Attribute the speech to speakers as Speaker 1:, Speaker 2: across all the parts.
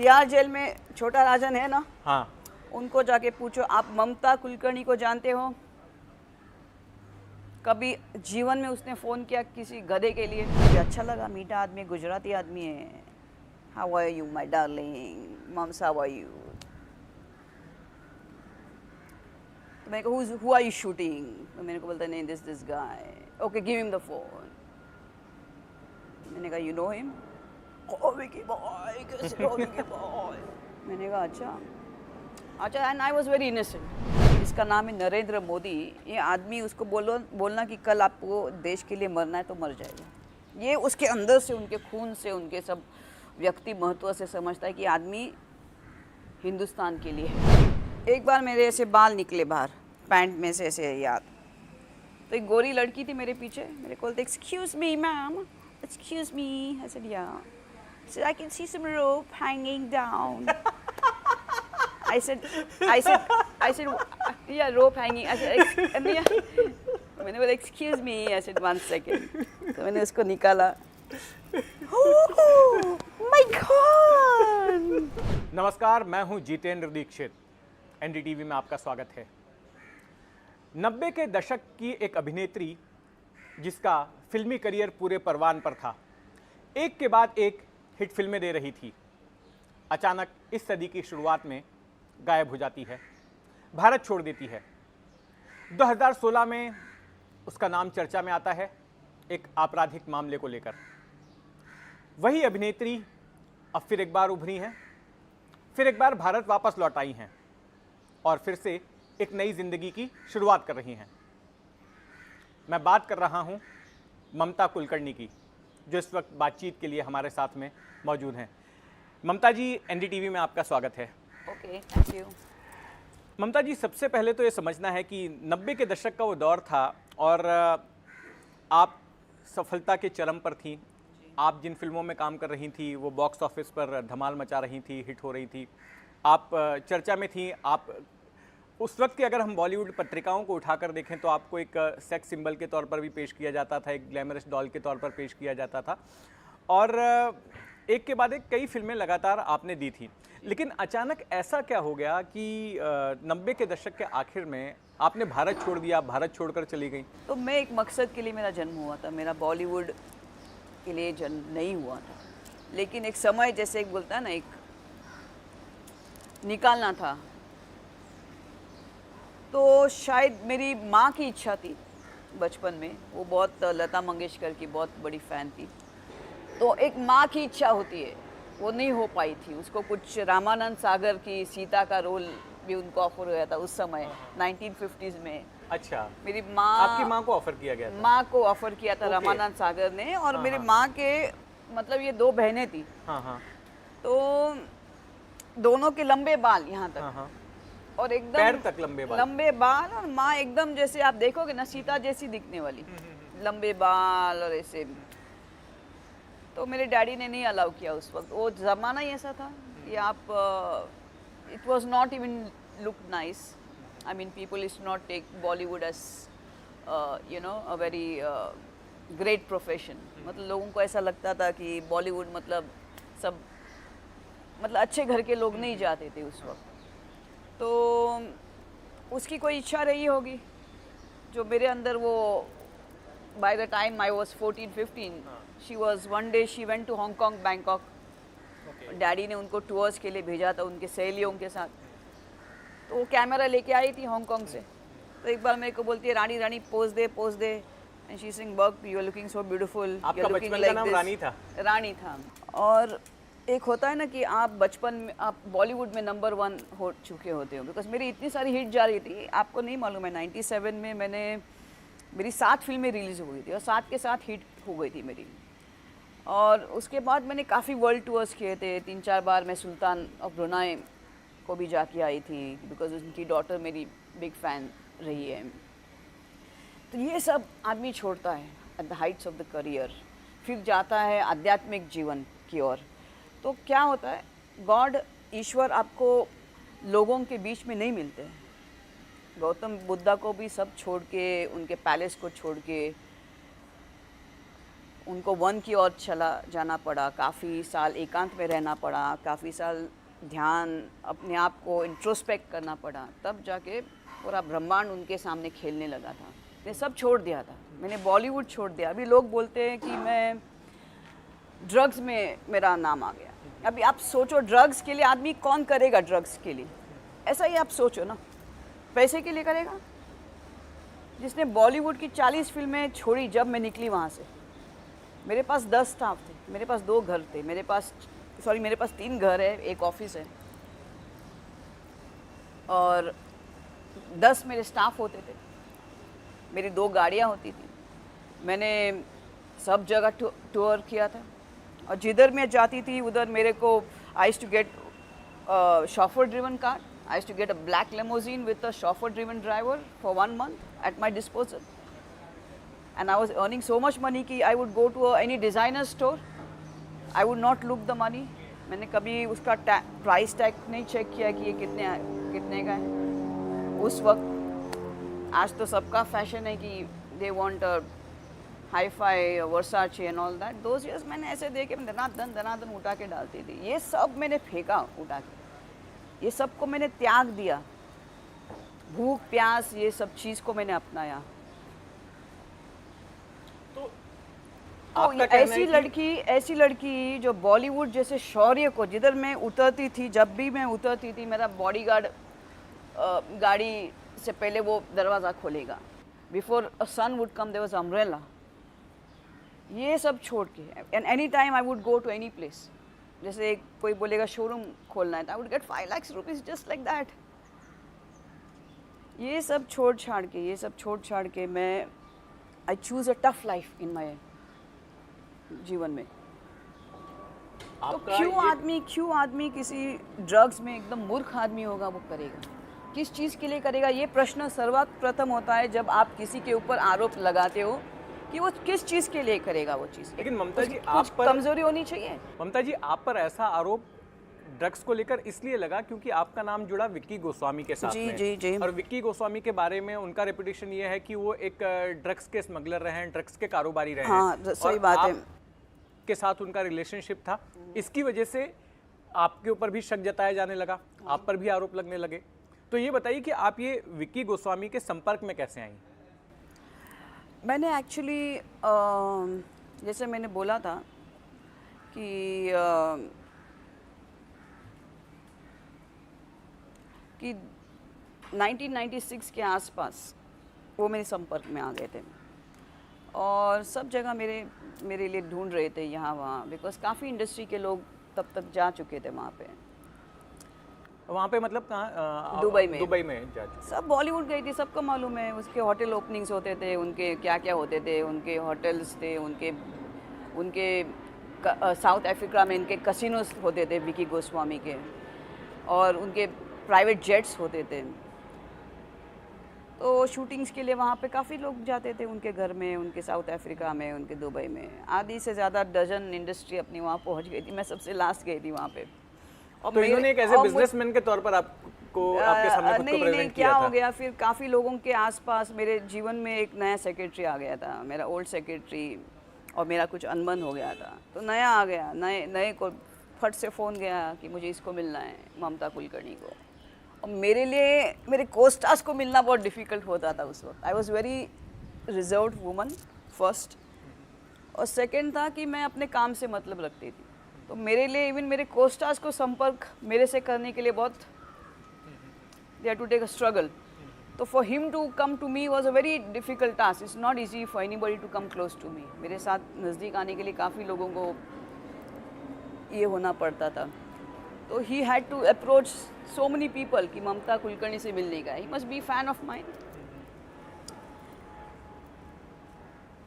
Speaker 1: Tihar jail में छोटा राजन है ना,
Speaker 2: हाँ,
Speaker 1: उनको जाके पूछो, आप ममता कुलकर्णी को जानते हो? कभी जीवन में उसने फ़ोन किया किसी गधे के लिए? मुझे अच्छा लगा, मीठा आदमी, गुजराती आदमी है। How are you my darling, mums how are you? तो मैंने कहा हु आर यू शूटिंग? तो मेरे को बोलता नहीं, this guy. Okay give him the phone. मैंने कहा you know him? Oh Vicky boy, कैसे हो विकी बॉय? मैंने कहा अच्छा, and I was very innocent. इसका नाम है नरेंद्र मोदी। ये आदमी, उसको बोलना कि कल आपको देश के लिए मरना है तो मर जाएगा। ये उसके अंदर से, उनके खून से, उनके सब व्यक्ति महत्व से समझता है कि आदमी हिंदुस्तान के लिए है। एक बार मेरे ऐसे बाल निकले बाहर पैंट में से ऐसे याद, तो एक गोरी लड़की थी मेरे पीछे, मेरे को बोलते excuse me ma'am, excuse me. I said या, said I can see some rope hanging down. I said, yeah, rope hanging. I said, मैंने बोला excuse me. I said 1 second. तो मैंने उसको निकाला. Oh my God!
Speaker 2: नमस्कार, मैं हूं जितेंद्र दीक्षित। एनडीटीवी में आपका स्वागत है। 90 के दशक की एक अभिनेत्री जिसका फिल्मी करियर पूरे परवान पर था, एक के बाद एक हिट फिल्में दे रही थी, अचानक इस सदी की शुरुआत में गायब हो जाती है, भारत छोड़ देती है। 2016 में उसका नाम चर्चा में आता है एक आपराधिक मामले को लेकर। वही अभिनेत्री अब फिर एक बार उभरी हैं, फिर एक बार भारत वापस लौट आई हैं और फिर से एक नई जिंदगी की शुरुआत कर रही हैं। मैं बात कर रहा हूं ममता कुलकर्णी की, जो इस वक्त बातचीत के लिए हमारे साथ में मौजूद हैं। ममता जी, एनडीटीवी में आपका स्वागत है।
Speaker 1: Okay, thank you.
Speaker 2: Mamta ji, सबसे पहले तो ये समझना है कि 90 के दशक का वो दौर था और आप सफलता के चरम पर थीं। आप जिन फिल्मों में काम कर रही थी वो बॉक्स ऑफिस पर धमाल मचा रही थी, हिट हो रही थी, आप चर्चा में थी। आप उस वक्त की अगर हम बॉलीवुड पत्रिकाओं को उठाकर देखें तो आपको एक सेक्स सिंबल के तौर पर भी पेश किया जाता था, एक ग्लैमरस डॉल के तौर पर पेश किया जाता था और एक के बाद एक कई फिल्में लगातार आपने दी थी। लेकिन अचानक ऐसा क्या हो गया कि 90 के दशक के आखिर में आपने भारत छोड़ दिया, भारत छोड़कर चली गई?
Speaker 1: तो मैं एक मकसद के लिए मेरा जन्म हुआ था, मेरा बॉलीवुड के लिए जन्म नहीं हुआ था, लेकिन एक समय जैसे एक बोलता है ना, एक निकालना था। तो शायद मेरी माँ की इच्छा थी बचपन में, वो बहुत लता मंगेशकर की बहुत बड़ी फ़ैन थी। तो एक माँ की इच्छा होती है, वो नहीं हो पाई थी। उसको कुछ रामानंद सागर की सीता का रोल भी उनको ऑफर हुआ था उस समय 1950s में।
Speaker 2: अच्छा,
Speaker 1: मेरी माँ,
Speaker 2: आपकी माँ को ऑफर किया गया था?
Speaker 1: माँ को ऑफर किया था रामानंद सागर ने। और मेरी माँ के मतलब ये 2 बहनें थी।
Speaker 2: हाँ।
Speaker 1: तो दोनों के लंबे बाल यहाँ तक,
Speaker 2: हाँ।
Speaker 1: और एकदम
Speaker 2: पैर तक लंबे बाल।
Speaker 1: और माँ एकदम जैसे आप देखोगे ना, सीता जैसी दिखने वाली, लंबे बाल और ऐसे। तो मेरे डैडी ने नहीं अलाउ किया उस वक्त, वो ज़माना ही ऐसा था कि आप it was not even look nice. I mean people is not take Bollywood as you know a very great profession. मतलब लोगों को ऐसा लगता था कि बॉलीवुड मतलब सब, मतलब अच्छे घर के लोग नहीं जाते थे उस वक्त। तो उसकी कोई इच्छा रही होगी जो मेरे अंदर वो, by the time I was 14-15, one day she went to Hong Kong, Bangkok. Daddy ने उनको टूर्स के लिए भेजा था उनके सहेलियों के साथ। तो वो कैमरा लेके आई थी हांगकांग से। तो एक बार मेरे को बोलती है, रानी रानी पोज दे एंड शी सिंग बग, you are looking so beautiful.
Speaker 2: आपका बचपन का नाम रानी था?
Speaker 1: रानी था। और एक होता है ना कि आप बचपन में आप बॉलीवुड में नंबर 1 हो चुके होते हो, बिकॉज मेरी इतनी सारी हिट जा रही थी। आपको नहीं मालूम है, 97 में मेरी 7 फिल्में रिलीज़ हो गई थी और 7 के 7 हिट हो गई थी मेरी। और उसके बाद मैंने काफ़ी वर्ल्ड टूर्स किए थे। 3-4 बार मैं सुल्तान ऑफ ब्रुनाई को भी जाके आई थी, बिकॉज उनकी डॉटर मेरी बिग फ़ैन रही है। तो ये सब आदमी छोड़ता है at the Heights of the career, फिर जाता है आध्यात्मिक जीवन की ओर। तो क्या होता है, गॉड, ईश्वर आपको लोगों के बीच में नहीं मिलते हैं। गौतम बुद्धा को भी सब छोड़ के, उनके पैलेस को छोड़ के, उनको वन की ओर चला जाना पड़ा, काफ़ी साल एकांत में रहना पड़ा, काफ़ी साल ध्यान अपने आप को इंट्रोस्पेक्ट करना पड़ा, तब जाके पूरा ब्रह्मांड उनके सामने खेलने लगा था। मैंने सब छोड़ दिया था, मैंने बॉलीवुड छोड़ दिया। अभी लोग बोलते हैं कि मैं ड्रग्स में मेरा नाम आ गया। अभी आप सोचो, ड्रग्स के लिए आदमी कौन करेगा? ड्रग्स के लिए ऐसा ही आप सोचो ना, पैसे के लिए करेगा? जिसने बॉलीवुड की 40 फिल्में छोड़ी जब मैं निकली वहाँ से, मेरे पास 10 स्टाफ थे, मेरे पास 2 घर थे, मेरे पास 3 घर है, एक ऑफिस है और 10 मेरे स्टाफ होते थे, मेरी 2 गाड़ियाँ होती थी, मैंने सब जगह टूर किया था और जिधर मैं जाती थी उधर मेरे को I used to get chauffeur driven car. I used to get a black limousine with a chauffeur driven driver for 1 month at my disposal. And I was earning so much money कि I would go to any designer store. I would not look the money. मैंने कभी उसका price tag नहीं check किया कि ये कितने का है उस वक्त। आज तो सबका फैशन है कि they want a hi-fi, Versace and all that. Those years मैंने ऐसे देखे दनादन उठा के डालती थी। ये सब मैंने फेंका उठा के, ये सब को मैंने त्याग दिया। भूख प्यास ये सब चीज़ को मैंने अपनाया। तो ऐसी लड़की जो बॉलीवुड जैसे शौर्य को, जिधर मैं उतरती थी, जब भी मैं उतरती थी मेरा बॉडीगार्ड गाड़ी से पहले वो दरवाज़ा खोलेगा। Before a sun would come there was umbrella. ये सब छोड़ के and any time I would go to any place. जैसे कोई बोलेगा शोरूम खोलना है तो I would get 5 lakh rupees just like that. ये सब छोड़ छाड़ के मैं I choose a tough life in my जीवन में। तो क्यों आदमी किसी ड्रग्स में एकदम मूर्ख आदमी होगा वो करेगा? किस चीज़ के लिए करेगा? ये प्रश्न सर्वप्रथम होता है जब आप किसी के ऊपर आरोप लगाते हो कि वो किस चीज़ के लिए करेगा वो चीज़।
Speaker 2: लेकिन ममता जी, आप पर
Speaker 1: कमजोरी होनी चाहिए।
Speaker 2: ममता जी, आप पर ऐसा आरोप ड्रग्स को लेकर इसलिए लगा क्योंकि आपका नाम जुड़ा विक्की गोस्वामी के साथ में।
Speaker 1: जी।
Speaker 2: और विक्की गोस्वामी के बारे में उनका रेपुटेशन ये है कि वो एक ड्रग्स के स्मगलर रहे हैं, ड्रग्स के कारोबारी रहे हैं।
Speaker 1: हाँ, सही बात है।
Speaker 2: के साथ उनका रिलेशनशिप था, इसकी वजह से आपके ऊपर भी शक जताया जाने लगा, आप पर भी आरोप लगने लगे। तो ये बताइए कि आप ये विक्की गोस्वामी के संपर्क में कैसे आई?
Speaker 1: मैंने एक्चुअली जैसे मैंने बोला था कि 1996 के आसपास वो मेरे संपर्क में आ गए थे और सब जगह मेरे लिए ढूंढ रहे थे यहाँ वहाँ, बिकॉज काफ़ी इंडस्ट्री के लोग तब तक जा चुके थे वहाँ पे।
Speaker 2: वहाँ पे मतलब कहाँ?
Speaker 1: दुबई में
Speaker 2: जा चुके।
Speaker 1: सब बॉलीवुड गई थी, सबको मालूम है। उसके होटल ओपनिंग्स होते थे, उनके क्या क्या होते थे, उनके होटल्स थे, उनके साउथ अफ्रीका में इनके कसिनोस होते थे विक्की गोस्वामी के, और उनके प्राइवेट जेट्स होते थे। तो शूटिंग्स के लिए वहाँ पे काफ़ी लोग जाते थे उनके घर में, उनके साउथ अफ्रीका में, उनके दुबई में। आधी से ज़्यादा डजन इंडस्ट्री अपनी वहाँ पहुँच गई थी, मैं सबसे लास्ट गई थी वहाँ पे।
Speaker 2: और तो इन्होंने एक ऐसे बिजनेसमैन के तौर पर आपको आपके सामने खुद को प्रेजेंट किया था।
Speaker 1: क्या हो गया फिर, काफ़ी लोगों के आसपास मेरे जीवन में एक नया सेक्रेटरी आ गया था, मेरा ओल्ड सेक्रेटरी, और मेरा कुछ अनबन हो गया था। तो नया आ गया, नए को फट से फ़ोन गया कि मुझे इसको मिलना है, ममता कुलकर्णी को। और मेरे लिए मेरे कोस्टार्स को मिलना बहुत डिफ़िकल्ट होता था उस वक्त। I was very reserved woman first, और सेकेंड था कि मैं अपने काम से मतलब रखती थी। तो मेरे लिए इवन मेरे कोस्टार्स को संपर्क मेरे से करने के लिए बहुत they had to take a struggle. तो for him to come to me was a very difficult task. It's not easy for anybody to come close to me. मेरे साथ नज़दीक आने के लिए काफ़ी लोगों को ये होना पड़ता था। तो he had to approach so many people कि ममता कुलकर्णी से मिलने का, he must be fan of mine.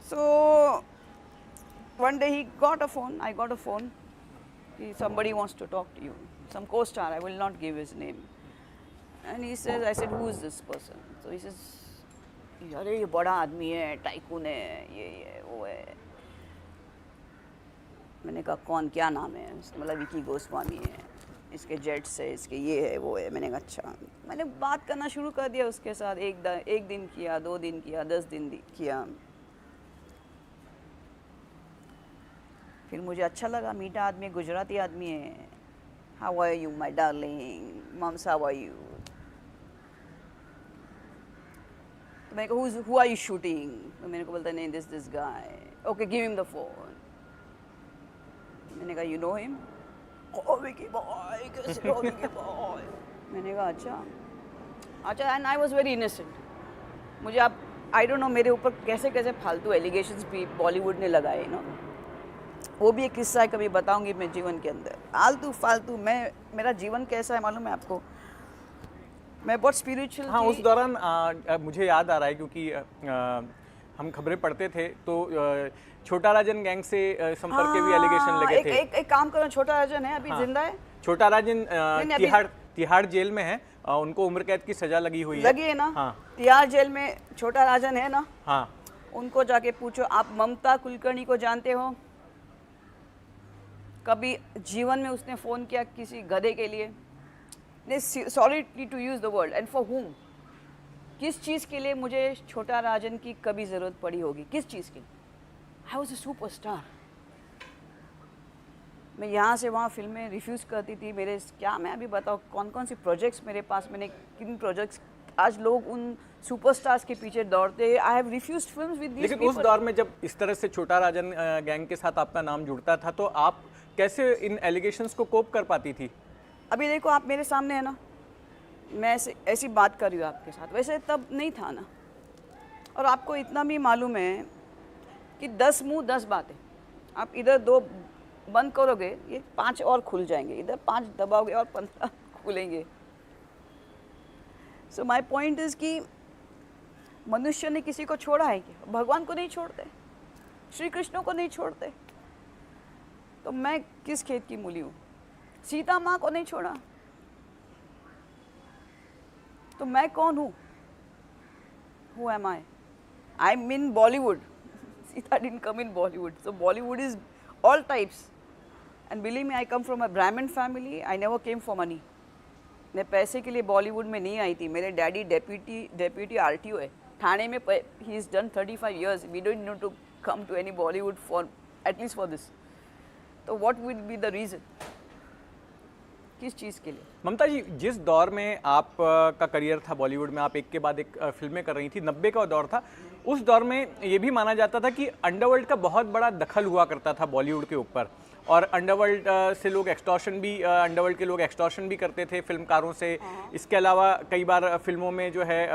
Speaker 1: So one day he got a phone, I got a phone, somebody wants to talk to you, some co-star, I will not give his name. And he says, I said, who is this person? So he says, अरे ये बड़ा आदमी है, tycoon है, ये वो है। मैंने कहा कौन, क्या नाम है? मतलब विक्की गोस्वामी है, इसके जेट्स है, इसके ये है वो है। मैंने कहा अच्छा। मैंने बात करना शुरू कर दिया उसके साथ। एक दिन किया, 2 दिन किया, 10 दिन किया। फिर मुझे अच्छा लगा, मीठा आदमी, गुजराती आदमी है। How are you my darling, mums how are you. तो मैंने कहा हु आर यू शूटिंग, तो मेरे को बोलता नहीं this guy, okay give him the phone. मैंने कहा you know him, oh Vicky boy, कैसे हो विकी बॉय। मैंने कहा अच्छा, and I was very innocent. मुझे आप आई डोंट नो मेरे ऊपर कैसे कैसे फालतू एलिगेशंस भी बॉलीवुड ने लगाए ना। वो भी एक किस्सा है, कभी बताऊंगी मैं जीवन के अंदर। आलतू फालतू मेरा जीवन कैसा है मालूम है आपको, मैं बहुत स्पिरिचुअल
Speaker 2: हाँ,
Speaker 1: थी।
Speaker 2: उस दौरान मुझे याद आ रहा है क्योंकि हम खबरें पढ़ते थे तो छोटा राजन गैंग से संपर्क के भी एलिगेशन लगे थे।
Speaker 1: एक काम करो, छोटा राजन है अभी जिंदा है?
Speaker 2: छोटा राजन
Speaker 1: नहीं, अभी-
Speaker 2: तिहाड़ जेल में है, उनको उम्र कैद की सजा लगी हुई है।
Speaker 1: लगी है ना?
Speaker 2: हाँ।
Speaker 1: तिहाड़ जेल में छोटा राजन है ना?
Speaker 2: हाँ।
Speaker 1: उनको जाके पूछो, आप ममता कुलकर्णी को जानते हो? कभी जीवन में उसने फोन किया किसी गधे के लिए? Sorry to use the word, and for whom? किस चीज़ के लिए मुझे छोटा राजन की कभी ज़रूरत पड़ी होगी? किस चीज़ के लिए? I was a superstar. मैं यहाँ से वहाँ फिल्में रिफ्यूज़ करती थी। मेरे क्या मैं अभी बताऊँ कौन कौन सी प्रोजेक्ट्स मेरे पास, मैंने किन प्रोजेक्ट्स, आज लोग उन सुपरस्टार्स के पीछे दौड़ते। I have refused films with this.
Speaker 2: लेकिन उस दौर में जब इस तरह से छोटा राजन गैंग के साथ आपका नाम जुड़ता था तो आप कैसे इन एलिगेशंस को कोप कर पाती थी?
Speaker 1: अभी देखो आप मेरे सामने है ना, मैं ऐसी बात कर रही हूँ आपके साथ, वैसे तब नहीं था ना। और आपको इतना भी मालूम है कि 10 मुंह 10 बातें। आप इधर 2 बंद करोगे, ये 5 और खुल जाएंगे, इधर 5 दबाओगे और 15 खुलेंगे। सो माय पॉइंट इज कि मनुष्य ने किसी को छोड़ा है क्या? भगवान को नहीं छोड़ते, श्री कृष्ण को नहीं छोड़ते, तो मैं किस खेत की मूली हूँ? सीता माँ को नहीं छोड़ा, तो मैं कौन हूँ? Who am I? I'm in Bollywood. Sita didn't come in Bollywood. So Bollywood is all types. And believe me, I come from a Brahmin family. I never came for money. मैं पैसे के लिए बॉलीवुड में नहीं आई थी। मेरे डैडी डेप्यूटी आरटीओ है ठाणे में। He is done 35 years. We don't need to come to any Bollywood for at least for this. तो what will be the reason? किस चीज़ के लिए?
Speaker 2: ममता जी, जिस दौर में आप का करियर था बॉलीवुड में, आप एक के बाद एक फिल्में कर रही थी, 90 का दौर था। उस दौर में ये भी माना जाता था कि अंडरवर्ल्ड का बहुत बड़ा दखल हुआ करता था बॉलीवुड के ऊपर, और अंडरवर्ल्ड से लोग अंडरवर्ल्ड के लोग एक्सटॉर्शन भी करते थे फिल्मकारों से। इसके अलावा कई बार फिल्मों में जो है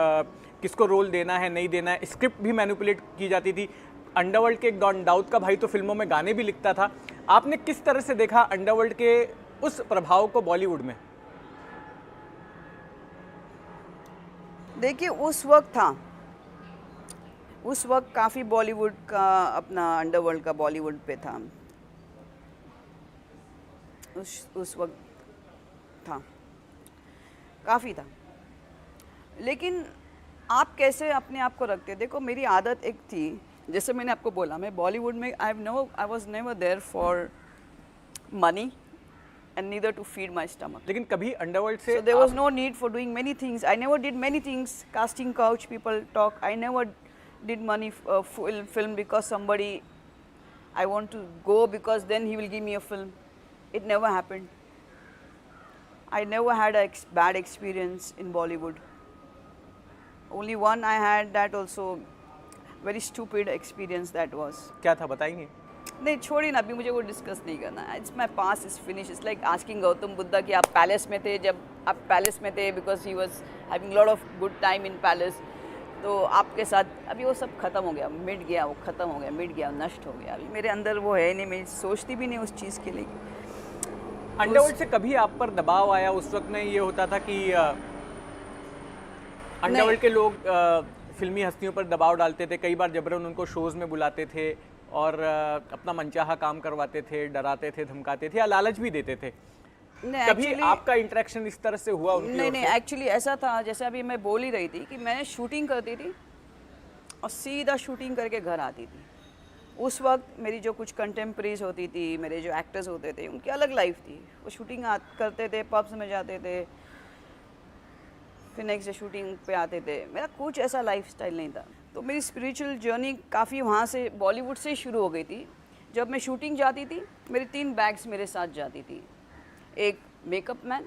Speaker 2: किसको रोल देना है नहीं देना है, स्क्रिप्ट भी मैनिपुलेट की जाती थी। अंडरवर्ल्ड के एक डॉन दाऊद का भाई तो फिल्मों में गाने भी लिखता था। आपने किस तरह से देखा अंडरवर्ल्ड के उस प्रभाव को बॉलीवुड में?
Speaker 1: देखिए उस वक्त काफ़ी बॉलीवुड का अपना अंडरवर्ल्ड का बॉलीवुड पे था। उस वक्त था, काफ़ी था। लेकिन आप कैसे अपने आप को रखते? देखो मेरी आदत एक थी, जैसे मैंने आपको बोला, मैं बॉलीवुड में I was never there for money and neither to feed my stomach.
Speaker 2: लेकिन कभी अंडरवर्ल्ड से
Speaker 1: So there was no need for doing many things. I never did many things. Casting couch, people talk. I never did money film because somebody, I want to go because then he will give me a film. It never happened. I never had a bad experience in Bollywood. Only one I had, that also very stupid experience that was.
Speaker 2: क्या था बताएंगे?
Speaker 1: नहीं छोड़िए ना, अभी मुझे वो discuss नहीं करना है। It's my pass is finish. It's like asking Gautam Buddha कि आप पैलेस में थे, जब आप पैलेस में थे because he was having lot of good time in palace, तो आपके साथ अभी वो सब खत्म हो गया, मिट गया, वो खत्म हो गया, मिट गया, नष्ट हो गया। अभी मेरे अंदर वो है नहीं, मैं सोचती भी नहीं उस चीज़ के लिए।
Speaker 2: अंडरवर्ल्ड से कभी आप पर दबाव आया? उस वक्त में ये होता था कि अंडरवर्ल्ड के लोग फिल्मी हस्तियों पर दबाव डालते थे, कई बार जबरन उनको शोज़ में बुलाते थे और अपना मनचाहा काम करवाते थे, डराते थे, धमकाते थे या लालच भी देते थे। कभी आपका इंटरेक्शन इस तरह से हुआ उनकी?
Speaker 1: नहीं, एक्चुअली ऐसा था, जैसे अभी मैं बोल ही रही थी कि मैं शूटिंग करती थी और सीधा शूटिंग करके घर आती थी। उस वक्त मेरी जो कुछ कंटेम्प्रेरीज होती थी, मेरे जो एक्टर्स होते थे, उनकी अलग लाइफ थी। वो शूटिंग करते थे, पब्स में जाते थे, फिर नेक्स्ट डे शूटिंग पे आते थे। मेरा कुछ ऐसा लाइफस्टाइल नहीं था। तो मेरी स्पिरिचुअल जर्नी काफ़ी वहाँ से बॉलीवुड से शुरू हो गई थी। जब मैं शूटिंग जाती थी मेरी 3 बैग्स मेरे साथ जाती थी। एक मेकअप मैन,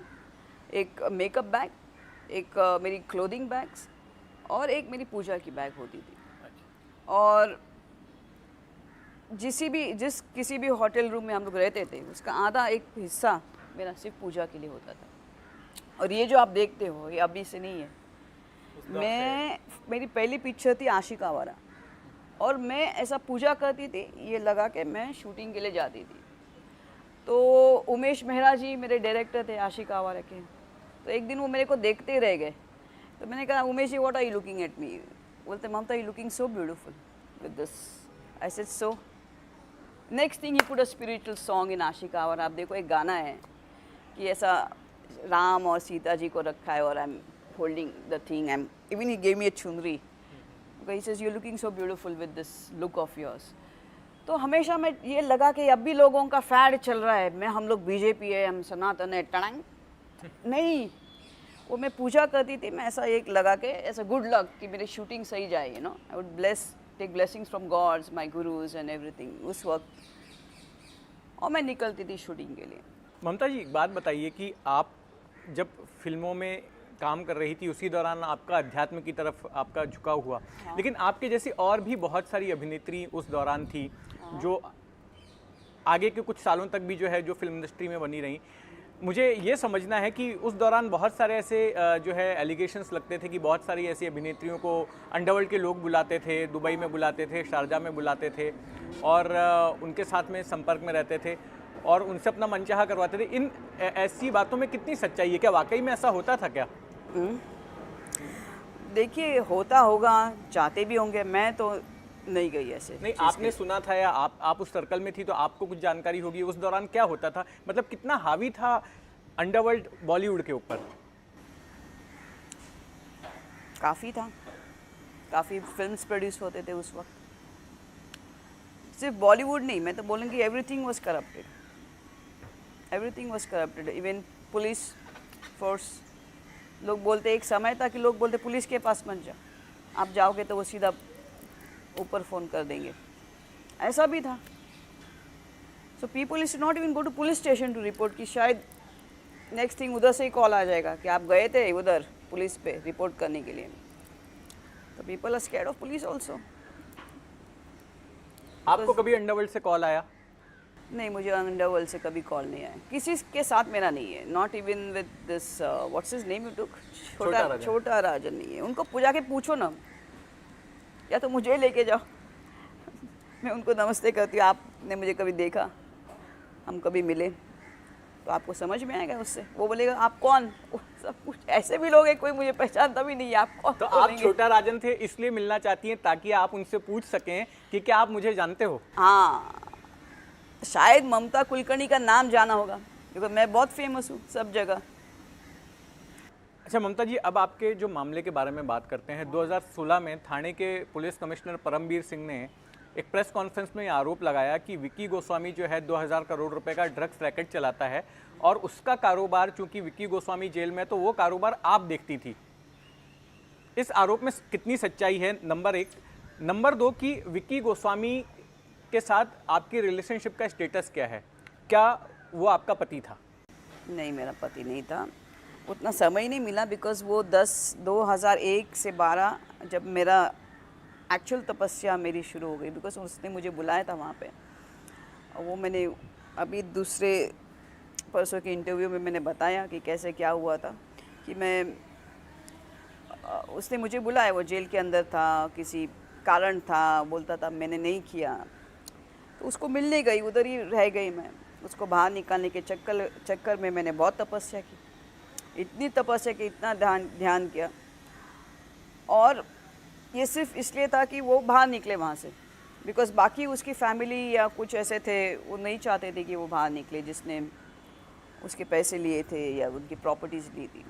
Speaker 1: एक मेकअप बैग, एक मेरी क्लोथिंग बैग्स और एक मेरी पूजा की बैग होती थी। और किसी भी होटल रूम में हम लोग रहते थे उसका आधा एक हिस्सा मेरा सिर्फ पूजा के लिए होता था। और ये जो आप देखते हो ये अभी से नहीं है। मेरी पहली पिक्चर थी आशिक आवारा और मैं ऐसा पूजा करती थी, ये लगा के मैं शूटिंग के लिए जाती थी। तो उमेश मेहरा जी मेरे डायरेक्टर थे आशिक आवारा के, तो एक दिन वो मेरे को देखते रह गए। तो मैंने कहा Umesh ji what are you looking at me? बोलते Mamta you looking so beautiful with this. I said so. Next thing he put a spiritual song in Aashiq Awara. आप देखो एक गाना है कि ऐसा राम और सीता जी को रखा है और I am holding the thing. Even he gave me a chunri. Okay, he says you're looking so beautiful with this look of yours. तो हमेशा मैं ये लगा कि अब भी लोगों का फैड चल रहा है, मैं हम लोग बीजेपी है, हम सनातन है, टड़ांग नहीं। वो मैं पूजा करती थी, मैं ऐसा एक लगा के ऐसा गुड लक कि मेरी शूटिंग सही जाए, you know. I would take blessings from gods, my gurus and everything उस वक्त, और मैं निकलती थी शूटिंग के लिए।
Speaker 2: ममता जी एक बात बताइए कि आप जब फिल्मों में काम कर रही थी उसी दौरान आपका अध्यात्म की तरफ आपका झुकाव हुआ, लेकिन आपके जैसी और भी बहुत सारी अभिनेत्री उस दौरान थी जो आगे के कुछ सालों तक भी जो है जो फिल्म इंडस्ट्री में बनी रही। मुझे ये समझना है कि उस दौरान बहुत सारे ऐसे जो है एलिगेशंस लगते थे कि बहुत सारी ऐसी अभिनेत्रियों को अंडरवर्ल्ड के लोग बुलाते थे, दुबई में बुलाते थे, शारजा में बुलाते थे और उनके साथ में संपर्क में रहते थे और उनसे अपना मनचाहा करवाते थे। इन ऐसी बातों में कितनी सच्चाई है? क्या वाकई में ऐसा होता था क्या?
Speaker 1: देखिए होता होगा, चाहते भी होंगे, मैं तो नहीं गई ऐसे।
Speaker 2: नहीं, आपने सुना था या आप उस सर्कल में थी तो आपको कुछ जानकारी होगी उस दौरान क्या होता था, मतलब कितना हावी था अंडरवर्ल्ड बॉलीवुड के ऊपर?
Speaker 1: काफ़ी था, काफ़ी फिल्म्स प्रोड्यूस होते थे उस वक्त। सिर्फ बॉलीवुड नहीं, मैं तो बोलूँगी everything was corrupted, everything was corrupted. Even police force, लोग बोलते एक समय था कि लोग बोलते पुलिस के पास मत जाओ, आप जाओगे तो वो सीधा ऊपर फ़ोन कर देंगे, ऐसा भी था। So people is not even go to police station to report कि शायद नेक्स्ट थिंग उधर से ही कॉल आ जाएगा कि आप गए थे उधर पुलिस पे रिपोर्ट करने के लिए। तो people are scared of police also.
Speaker 2: आपको कभी अंडरवर्ल्ड से कॉल आया?
Speaker 1: नहीं, मुझे अंडरवर्ल्ड से कभी कॉल नहीं आया, किसी के साथ मेरा नहीं है। Not even with this what's his name you took, छोटा राजन नहीं है। उनको पूजा के पूछो ना, या तो मुझे लेके जाओ मैं उनको नमस्ते करती हूँ, आपने मुझे कभी देखा, हम कभी मिले तो आपको समझ में आएगा उससे। वो बोलेगा आप कौन, सब कुछ ऐसे भी लोग हैं, कोई मुझे पहचानता भी नहीं है, आप कौन?
Speaker 2: तो आप छोटा राजन थे इसलिए मिलना चाहती हैं ताकि आप उनसे पूछ सकें कि क्या आप मुझे जानते हो?
Speaker 1: हाँ, शायद ममता कुलकर्णी का नाम जाना होगा क्योंकि मैं बहुत फेमस हूँ सब जगह।
Speaker 2: अच्छा ममता जी, अब आपके जो मामले के बारे में बात करते हैं। 2016 में थाने के पुलिस कमिश्नर परमबीर सिंह ने एक प्रेस कॉन्फ्रेंस में आरोप लगाया कि विक्की गोस्वामी जो है 2000 करोड़ रुपए का ड्रग्स रैकेट चलाता है और उसका कारोबार, चूंकि विक्की गोस्वामी जेल में, तो वो कारोबार आप देखती थी। इस आरोप में कितनी सच्चाई है, नंबर 1। नंबर 2 कि विक्की गोस्वामी के साथ आपकी रिलेशनशिप का स्टेटस क्या है? क्या वो आपका पति था?
Speaker 1: नहीं, मेरा पति नहीं था, उतना समय नहीं मिला बिकॉज वो 2001 से 12 जब मेरा एक्चुअल तपस्या मेरी शुरू हो गई, बिकॉज उसने मुझे बुलाया था वहाँ पे। और वो मैंने अभी दूसरे परसों के इंटरव्यू में मैंने बताया कि कैसे क्या हुआ था कि मैं उसने मुझे बुलाया, वो जेल के अंदर था, किसी कारण था, बोलता था मैंने नहीं किया, तो उसको मिलने गई, उधर ही रह गई मैं। उसको बाहर निकालने के चक्कर में मैंने बहुत तपस्या की, इतनी तपस्या की, इतना ध्यान किया। और ये सिर्फ इसलिए था कि वो बाहर निकले वहाँ से, बिकॉज़ बाकी उसकी फैमिली या कुछ ऐसे थे, वो नहीं चाहते थे कि वो बाहर निकले, जिसने उसके पैसे लिए थे या उनकी प्रॉपर्टीज़ ली थी।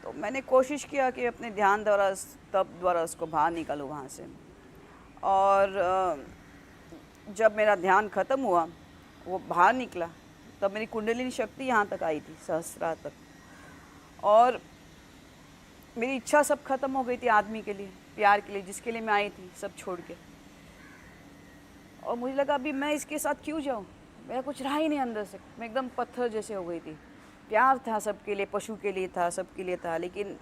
Speaker 1: तो मैंने कोशिश किया कि अपने ध्यान द्वारा, तप द्वारा उसको बाहर निकालूँ वहाँ से। और जब मेरा ध्यान ख़त्म हुआ, वो बाहर निकला, तब मेरी कुंडलिनी शक्ति यहाँ तक आई थी, सहस्रार तक। और मेरी इच्छा सब खत्म हो गई थी आदमी के लिए, प्यार के लिए, जिसके लिए मैं आई थी, सब छोड़ के। और मुझे लगा अभी मैं इसके साथ क्यों जाऊँ, मेरा कुछ रहा ही नहीं अंदर से, मैं एकदम पत्थर जैसे हो गई थी। प्यार था सबके लिए, पशु के लिए था, सबके लिए था, लेकिन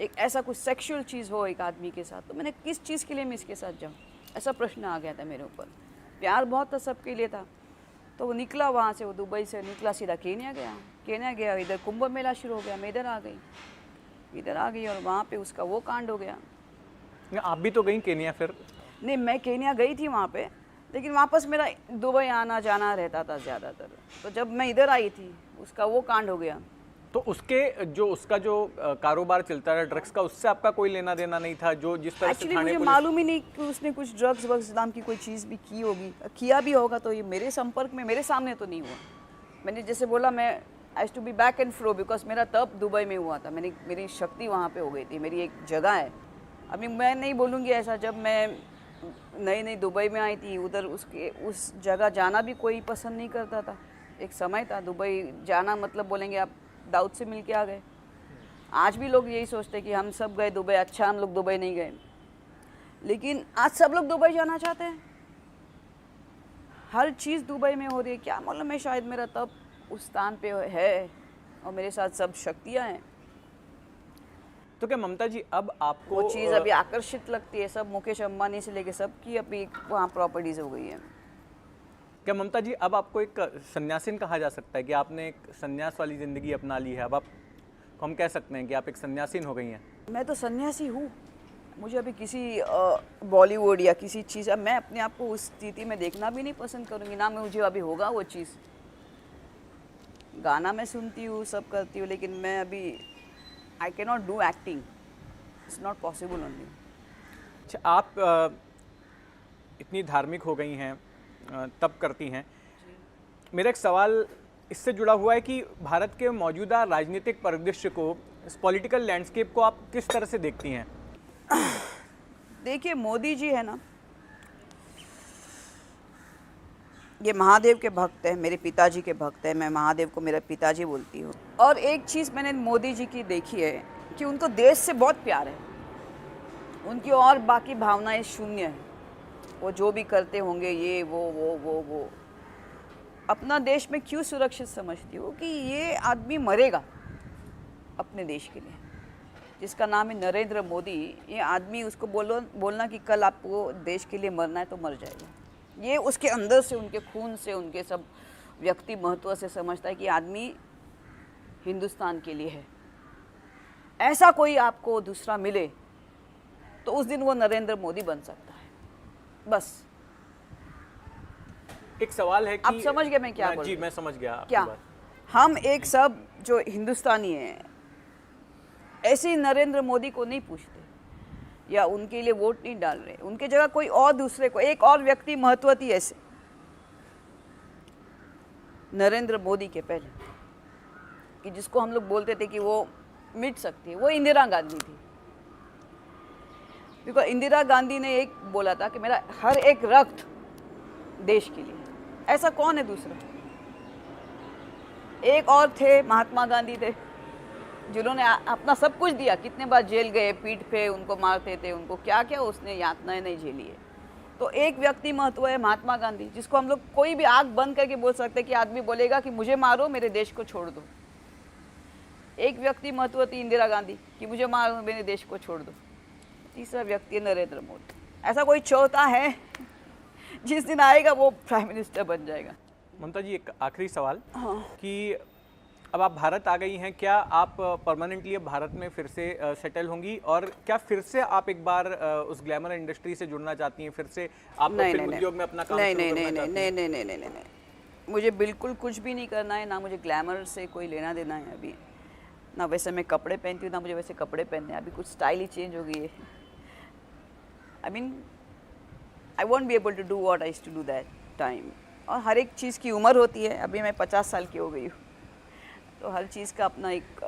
Speaker 1: एक ऐसा कुछ सेक्सुअल चीज़ हो एक आदमी के साथ, तो मैंने किस चीज़ के लिए मैं इसके साथ जाऊँ, ऐसा प्रश्न आ गया था मेरे ऊपर। प्यार बहुत था, सबके लिए था। तो वो निकला वहाँ से, वो दुबई से निकला, सीधा केन्या गया। केन्या गया, इधर कुंभ मेला शुरू हो गया, मैं इधर आ गई और वहाँ पे उसका वो कांड हो गया।
Speaker 2: आप भी तो गई केन्या फिर?
Speaker 1: नहीं, मैं केन्या गई थी वहाँ पे, लेकिन वापस मेरा दुबई आना जाना रहता था ज़्यादातर। तो जब मैं इधर आई थी, उसका वो कांड हो गया।
Speaker 2: तो उसका जो कारोबार चलता है ड्रग्स का, उससे आपका कोई लेना देना नहीं था? जो जिस तरह से
Speaker 1: एक्चुअली
Speaker 2: थाने
Speaker 1: मुझे
Speaker 2: पुलिस
Speaker 1: मालूम ही नहीं कि उसने कुछ ड्रग्स वग्स नाम की कोई चीज़ भी की होगी, किया भी होगा तो ये मेरे संपर्क में, मेरे सामने तो नहीं हुआ। मैंने जैसे बोला, मैं I to be back and fro, because मेरा तब दुबई में हुआ था, मेरी शक्ति वहाँ पे हो गई थी, मेरी एक जगह है। अभी मैं नहीं बोलूँगी ऐसा, जब मैं नई दुबई में आई थी, उधर उस जगह जाना भी कोई पसंद नहीं करता था। एक समय था दुबई जाना मतलब बोलेंगे आप दाऊद से मिल के आ गए। आज भी लोग यही सोचते कि हम सब गए दुबई, अच्छा हम लोग दुबई नहीं गए, लेकिन आज सब लोग दुबई जाना चाहते हैं। हर चीज़ दुबई में हो रही है, क्या मालूम है, शायद मेरा तब उस स्थान पे है और मेरे साथ सब शक्तियाँ हैं।
Speaker 2: तो क्या ममता जी अब आपको
Speaker 1: वो चीज़ अभी आकर्षित लगती है, सब मुकेश अंबानी से लेके सबकी अभी वहाँ प्रॉपर्टीज़ हो गई है।
Speaker 2: क्या ममता जी अब आपको एक सन्यासिन कहा जा सकता है कि आपने एक सन्यास वाली ज़िंदगी अपना ली है? अब आप हम कह सकते हैं कि आप एक सन्यासिन हो गई हैं?
Speaker 1: मैं तो सन्यासी हूँ। मुझे अभी किसी बॉलीवुड या किसी चीज़, अब मैं अपने आप को उस स्थिति में देखना भी नहीं पसंद करूँगी ना, मुझे अभी होगा वो चीज़। गाना मैं सुनती हूँ, सब करती हूँ, लेकिन मैं अभी I can not do acting, it's not possible only.
Speaker 2: अच्छा, आप इतनी धार्मिक हो गई हैं, तब करती हैं। मेरा एक सवाल इससे जुड़ा हुआ है कि भारत के मौजूदा राजनीतिक परिदृश्य को, इस पॉलिटिकल लैंडस्केप को आप किस तरह से देखती हैं?
Speaker 1: देखिए, मोदी जी है ना, ये महादेव के भक्त हैं, मेरे पिताजी के भक्त हैं, मैं महादेव को मेरा पिताजी बोलती हूँ। और एक चीज़ मैंने मोदी जी की देखी है कि उनको देश से बहुत प्यार है, उनकी और बाकी भावनाएं शून्य है। वो जो भी करते होंगे ये वो अपना देश में क्यों सुरक्षित समझती हो कि ये आदमी मरेगा अपने देश के लिए, जिसका नाम है नरेंद्र मोदी। ये आदमी, उसको बोलना कि कल आपको देश के लिए मरना है तो मर जाएगा, ये उसके अंदर से, उनके खून से, उनके सब व्यक्ति महत्व से समझता है कि आदमी हिंदुस्तान के लिए है। ऐसा कोई आपको दूसरा मिले तो उस दिन वो नरेंद्र मोदी बन सकता है। बस
Speaker 2: एक सवाल है कि
Speaker 1: आप समझ गए मैं क्या बोल रही
Speaker 2: जी,
Speaker 1: हूँ?
Speaker 2: मैं समझ गया आपकी
Speaker 1: क्या
Speaker 2: बात।
Speaker 1: हम एक सब जो हिंदुस्तानी हैं ऐसे ही नरेंद्र मोदी को नहीं पूछते या उनके लिए वोट नहीं डाल रहे, उनके जगह कोई और दूसरे को, एक और व्यक्ति महत्व थी ऐसे नरेंद्र मोदी के पहले, कि जिसको हम लोग बोलते थे कि वो मिट सकती है, वो इंदिरा गांधी थी। बिकॉज इंदिरा गांधी ने एक बोला था कि मेरा हर एक रक्त देश के लिए, ऐसा कौन है दूसरा? एक और थे, महात्मा गांधी थे, जिन्होंने अपना सब कुछ दिया, कितने बार जेल गए, पीठ पे उनको मारते थे, उनको क्या क्या उसने यातनाएं नहीं झेली है। तो एक व्यक्ति महत्व है महात्मा गांधी, जिसको हम लोग कोई भी आंख बंद करके बोल सकते हैं कि आदमी बोलेगा कि मुझे मारो, मेरे देश को छोड़ दो। एक व्यक्ति महत्व थी इंदिरा गांधी कि मुझे मारो, मेरे देश को छोड़ दो। तीसरा व्यक्ति है नरेंद्र मोदी। ऐसा कोई चौथा है? जिस दिन आएगा वो प्राइम मिनिस्टर बन जाएगा।
Speaker 2: ममता जी, एक आखिरी सवाल
Speaker 1: हाँ।
Speaker 2: कि अब आप भारत आ गई हैं, क्या आप परमानेंटली अब भारत में फिर से सेटल होंगी, और क्या फिर से आप एक बार उस ग्लैमर इंडस्ट्री से जुड़ना चाहती हैं? फिर से आप फिल्म उद्योग में अपना काम शुरू करना चाहती हैं?
Speaker 1: नहीं, मुझे बिल्कुल कुछ भी नहीं करना है, ना मुझे ग्लैमर से कोई लेना देना है अभी, ना वैसे मैं कपड़े पहनती हूँ, ना मुझे वैसे कपड़े पहनने हैं। अभी कुछ स्टाइल ही चेंज हो गई है। I mean I won't be able to do what I used to do that time. और हर एक चीज़ की उम्र होती है, अभी मैं 50 साल की हो गई हूँ, तो हर चीज़ का अपना एक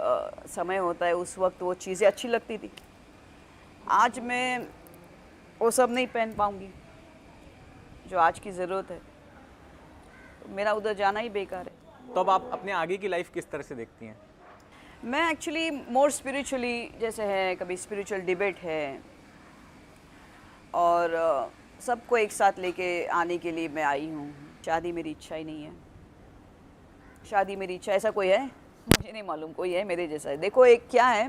Speaker 1: समय होता है। उस वक्त वो चीज़ें अच्छी लगती थी, आज मैं वो सब नहीं पहन पाऊँगी जो आज की ज़रूरत है, तो मेरा उधर जाना ही बेकार है।
Speaker 2: तो अब आप अपने आगे की लाइफ किस तरह से देखती हैं?
Speaker 1: मैं एक्चुअली मोर स्पिरिचुअली, जैसे है कभी स्पिरिचुअल डिबेट है और सबको एक साथ लेके आने के लिए मैं आई हूँ। शादी मेरी इच्छा ही नहीं है। शादी मेरी इच्छा, ऐसा कोई है? मुझे नहीं मालूम कोई है मेरे जैसा है। देखो, एक क्या है,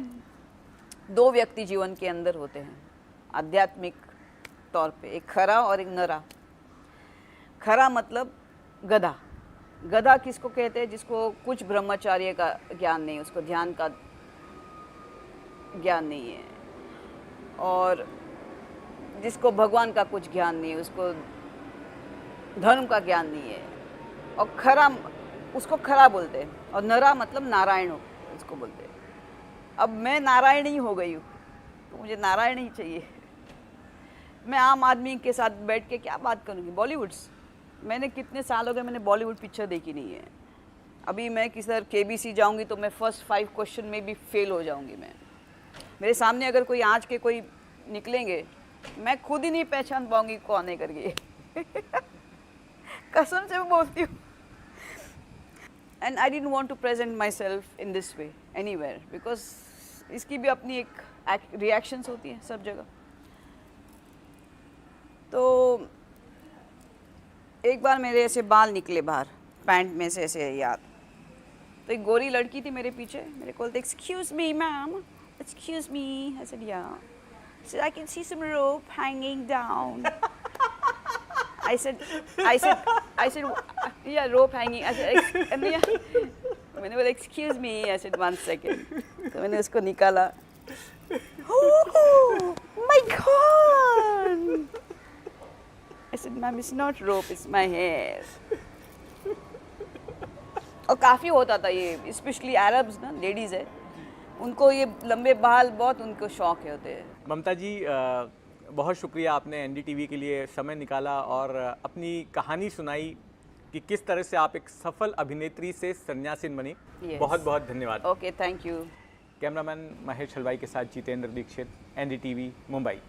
Speaker 1: दो व्यक्ति जीवन के अंदर होते हैं आध्यात्मिक तौर पे, एक खरा और एक नरा। खरा मतलब गधा। गधा किसको कहते हैं? जिसको कुछ ब्रह्मचार्य का ज्ञान नहीं, उसको ध्यान का ज्ञान नहीं है, और जिसको भगवान का कुछ ज्ञान नहीं है, उसको धर्म का ज्ञान नहीं है, और खरा उसको खरा बोलते हैं, और नरा मतलब नारायण हो उसको बोलते हैं। अब मैं नारायण ही हो गई हूँ, तो मुझे नारायण ही चाहिए। मैं आम आदमी के साथ बैठ के क्या बात करूँगी? बॉलीवुड्स, मैंने कितने साल हो गए मैंने बॉलीवुड पिक्चर देखी नहीं है। अभी मैं किधर केबीसी जाऊँगी तो मैं फर्स्ट 5 क्वेश्चन में भी फेल हो जाऊँगी। मैं, मेरे सामने अगर कोई आज के कोई निकलेंगे, मैं खुद ही नहीं पहचान पाऊँगी कौन है करके। कसम से मैं बोलती हूँ। And I didn't want to present myself in this way anywhere, because इसकी भी अपनी एक रिएक्शंस होती है सब जगह। तो एक बार मेरे ऐसे बाल निकले बाहर पैंट में से ऐसे याद, तो एक गोरी लड़की थी मेरे पीछे, मेरे को बोलते excuse me ma'am, excuse me. I said या, said I can see some rope hanging down. I said yeah, rope hanging. I said and yeah, मैंने बोला excuse me. I said 1 second. तो मैंने उसको निकाला. Oh my God! I said ma'am, it's not rope, it's my hair. और काफ़ी होता था ये, स्पेशली अरब्स ना, लेडीज़ है, उनको ये लंबे बाल बहुत उनको शौक है होते हैं।
Speaker 2: ममता जी, बहुत शुक्रिया, आपने एनडीटीवी के लिए समय निकाला और अपनी कहानी सुनाई कि किस तरह से आप एक सफल अभिनेत्री से सन्यासिन बनी।
Speaker 1: Yes.
Speaker 2: बहुत बहुत धन्यवाद।
Speaker 1: Okay, thank you.
Speaker 2: Cameraman Mahesh हलवाई के साथ जितेंद्र दीक्षित, एनडीटीवी, मुंबई।